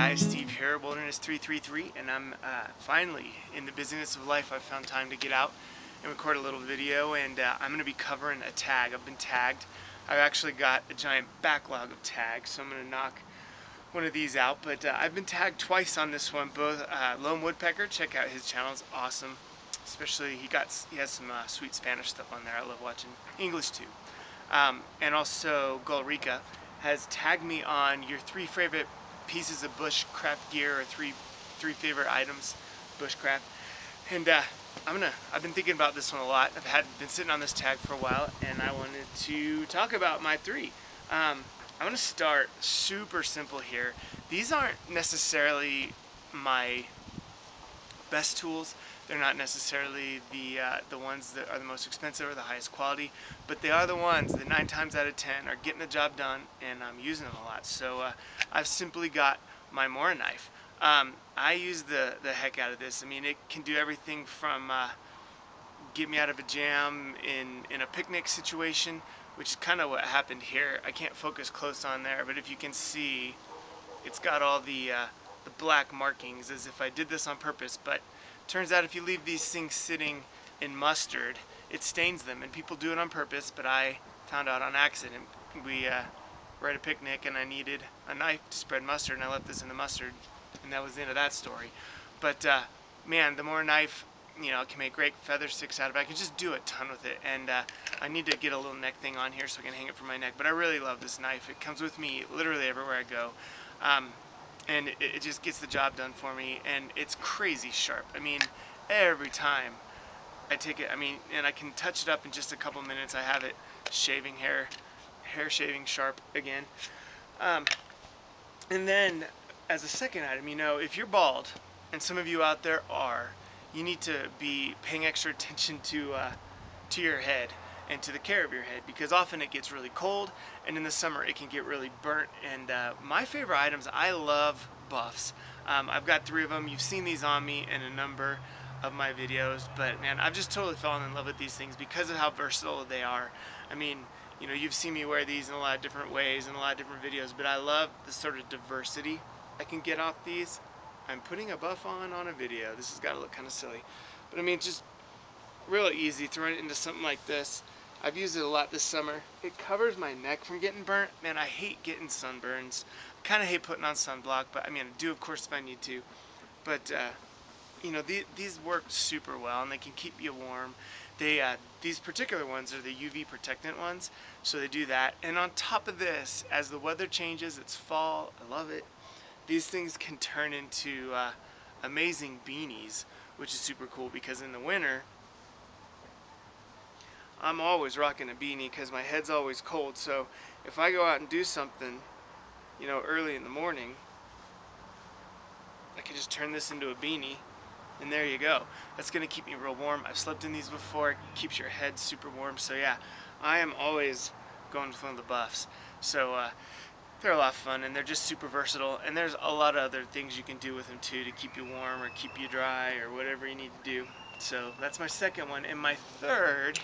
guys, Steve here, Wilderness 333, and I'm finally in the busyness of life. I've found time to get out and record a little video, and I'm going to be covering a tag. I've been tagged. I've actually got a giant backlog of tags, so I'm going to knock one of these out. But I've been tagged twice on this one. Both Lone Woodpecker, check out his channel, it's awesome. Especially he has some sweet Spanish stuff on there. I love watching English too. And also Gulrica has tagged me on your 3 favorite pieces of bushcraft gear, or three favorite items, bushcraft. And I've been thinking about this one a lot. I've been sitting on this tag for a while, and I wanted to talk about my 3. I'm gonna start super simple here. These aren't necessarily my best tools. They're not necessarily the ones that are the most expensive or the highest quality, but they are the ones that 9 times out of 10 are getting the job done, and I'm using them a lot. So I've simply got my Mora knife. I use the heck out of this. I mean, it can do everything from get me out of a jam in a picnic situation, which is kind of what happened here. I can't focus close on there, but if you can see, it's got all the black markings as if I did this on purpose. But turns out if you leave these things sitting in mustard, it stains them, and people do it on purpose, but I found out on accident. We were at a picnic and I needed a knife to spread mustard, and I left this in the mustard, and that was the end of that story. But man, the Mora knife, you know, I can make great feather sticks out of it. I can just do a ton with it, and I need to get a little neck thing on here so I can hang it from my neck. But I really love this knife. It comes with me literally everywhere I go. And it just gets the job done for me, and it's crazy sharp. I mean, every time I take it, I mean, and I can touch it up in just a couple minutes. I have it shaving hair shaving sharp again. And then as a second item, you know, if you're bald, and some of you out there are, you need to be paying extra attention to your head and to the care of your head, because often it gets really cold, and in the summer it can get really burnt. And my favorite items, I love buffs. I've got 3 of them. You've seen these on me in a number of my videos, but man, I've just totally fallen in love with these things because of how versatile they are. I mean, you know, you've seen me wear these in a lot of different ways in a lot of different videos, but I love the sort of diversity I can get off these. I'm putting a buff on a video. This has got to look kind of silly, but I mean, just real easy, throwing it into something like this. I've used it a lot this summer. It covers my neck from getting burnt. Man, I hate getting sunburns. I kind of hate putting on sunblock, but I mean, I do, of course, if I need to. But you know, these work super well, and they can keep you warm. These particular ones are the UV protectant ones, so they do that. And on top of this, as the weather changes, it's fall, I love it, these things can turn into amazing beanies, which is super cool, because in the winter, I'm always rocking a beanie because my head's always cold. So if I go out and do something, you know, early in the morning, I can just turn this into a beanie, and there you go. That's gonna keep me real warm. I've slept in these before. It keeps your head super warm. So yeah, I am always going with one of the buffs. So they're a lot of fun, and they're just super versatile, and there's a lot of other things you can do with them too to keep you warm or keep you dry or whatever you need to do. So that's my second one. And my third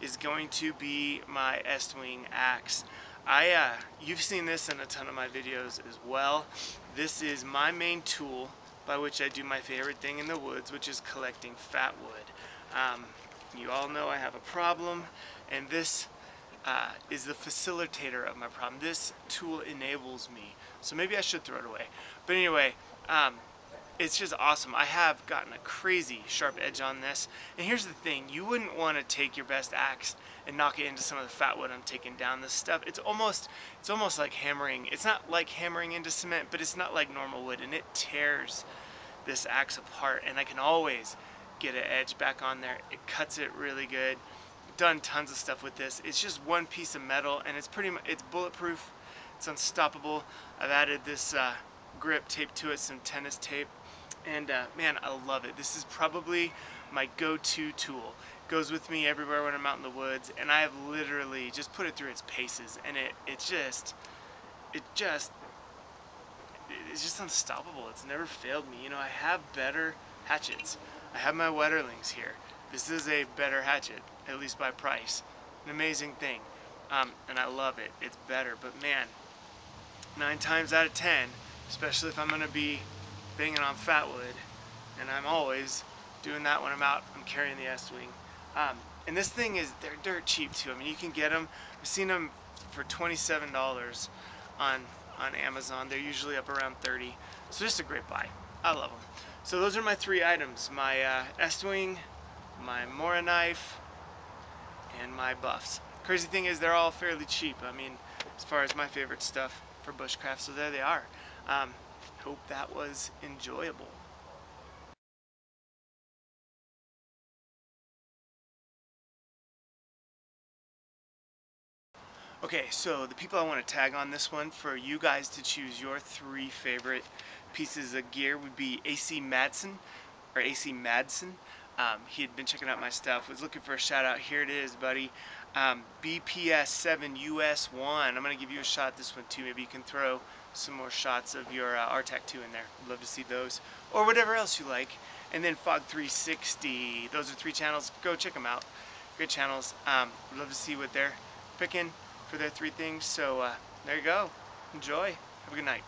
is going to be my Estwing axe. You've seen this in a ton of my videos as well. This is my main tool by which I do my favorite thing in the woods, which is collecting fat wood. You all know I have a problem, and this is the facilitator of my problem. This tool enables me. So maybe I should throw it away. But anyway, it's just awesome. I have gotten a crazy sharp edge on this. And here's the thing, you wouldn't want to take your best axe and knock it into some of the fat wood I'm taking down. This stuff, it's almost like hammering. It's not like hammering into cement, but it's not like normal wood, and it tears this axe apart, and I can always get an edge back on there. It cuts it really good. I've done tons of stuff with this. It's just one piece of metal, and it's bulletproof. It's unstoppable. I've added this grip tape to it, some tennis tape. And man, I love it. This is probably my go-to tool. It goes with me everywhere when I'm out in the woods, and I have literally just put it through its paces, and it's just unstoppable. It's never failed me. You know, I have better hatchets. I have my Wetterlings here. This is a better hatchet, at least by price. An amazing thing, and I love it. It's better, but man, 9 times out of 10, especially if I'm going to be banging on fatwood, and I'm always doing that when I'm out. I'm carrying the S-Wing. And this thing is, they're dirt cheap too. I mean, you can get them. I've seen them for $27 on Amazon. They're usually up around 30. So just a great buy. I love them. So those are my 3 items: my S-Wing, my Mora knife, and my buffs. Crazy thing is, they're all fairly cheap. I mean, as far as my favorite stuff for bushcraft. So there they are. Hope that was enjoyable. Okay, so the people I want to tag on this one, for you guys to choose your 3 favorite pieces of gear, would be AC Madsen, or AC Madsen. He had been checking out my stuff, was looking for a shout out. Here it is, buddy. BPS 7 US 1. I'm going to give you a shot this one too. Maybe you can throw some more shots of your RTAC 2 in there. I'd love to see those, or whatever else you like. And then Fog 360. Those are 3 channels. Go check them out. Great channels. I'd love to see what they're picking for their 3 things. So there you go. Enjoy. Have a good night.